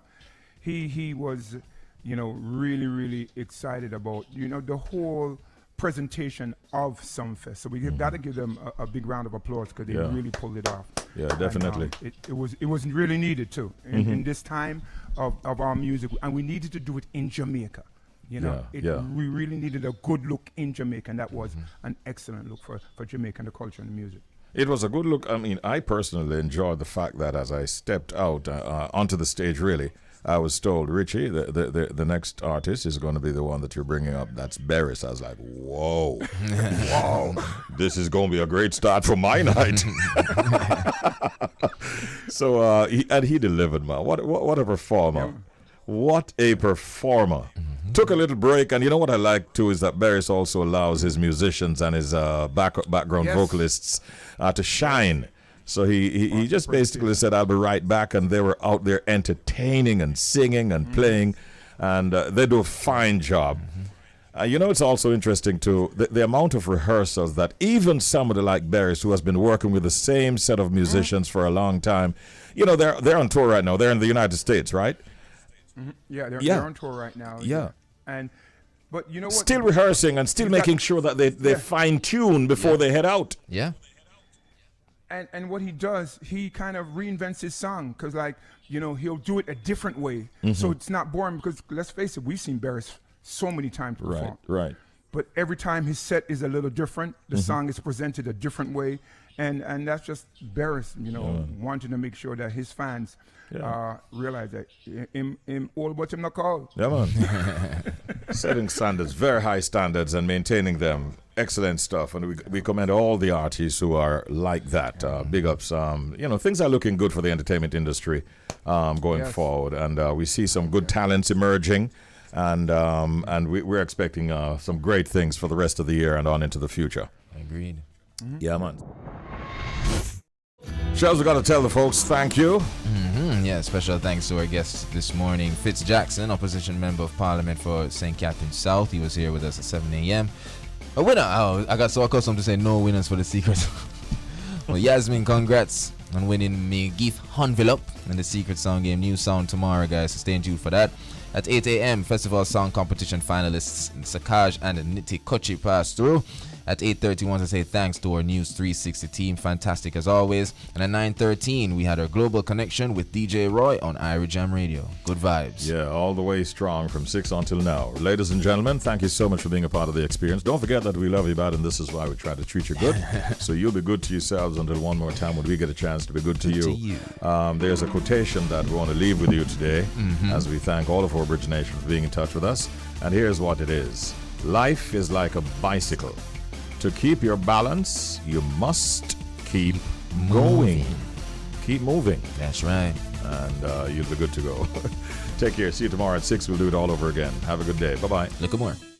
he was, really, really excited about the whole presentation of Sumfest. So we got to give them a big round of applause because they really pulled it off. Yeah, definitely. And, it was really needed too in this time of our music, and we needed to do it in Jamaica. We really needed a good look in Jamaica, and that was an excellent look for Jamaica and the culture and the music. It was a good look. I mean, I personally enjoyed the fact that as I stepped out onto the stage, really, I was told, Richie, the next artist is going to be the one that you're bringing up. That's Barris. I was like, whoa, wow, this is going to be a great start for my night. So he delivered, man. What a performer! What a performer! Took a little break, and you know what I like too is that Barris also allows his musicians and his background vocalists to shine. So he just basically said, I'll be right back, and they were out there entertaining and singing and playing, and they do a fine job. It's also interesting too, the amount of rehearsals that even somebody like Barris, who has been working with the same set of musicians for a long time, they're on tour right now. They're in the United States, right? Yeah, they're on tour right now. Yeah. But you know what? Still rehearsing and still making sure that they fine-tune before they head out. Yeah. And what he does, he kind of reinvents his song because, he'll do it a different way. So it's not boring because, let's face it, we've seen Barris so many times perform. Right. But every time his set is a little different, the song is presented a different way. And that's just Barris, wanting to make sure that his fans realize that him all what him not call. Yeah, man. Setting standards, very high standards, and maintaining them. Excellent stuff. And we commend all the artists who are like that. Big ups. Things are looking good for the entertainment industry going forward. And we see some good talents emerging. And we're expecting some great things for the rest of the year and on into the future. Agreed. Yeah, man. Shells, we got to tell the folks thank you. Yeah, special thanks to our guest this morning, Fitz Jackson, opposition member of parliament for St. Catherine South. He was here with us at 7 a.m. A winner. Oh, I got so accustomed to say no winners for the secret. Well, Yasmin, congrats on winning me gift envelope in the secret sound game. New sound tomorrow, guys. So stay tuned for that. At 8 a.m., festival song competition finalists Sacaj and Nitty Kutchie pass through. At 8:30, we want to say thanks to our News 360 team. Fantastic as always. And at 9:13, we had our global connection with DJ Roy on Irish Jam Radio. Good vibes. Yeah, all the way strong from 6 until now. Ladies and gentlemen, thank you so much for being a part of the experience. Don't forget that we love you bad, and this is why we try to treat you good. So you'll be good to yourselves until one more time when we get a chance to be good to you. There's a quotation that we want to leave with you today as we thank all of our Bridge Nation for being in touch with us. And here's what it is. Life is like a bicycle. To keep your balance, you must keep going. Keep moving. That's right. And you'll be good to go. Take care. See you tomorrow at 6. We'll do it all over again. Have a good day. Bye-bye. Look at more.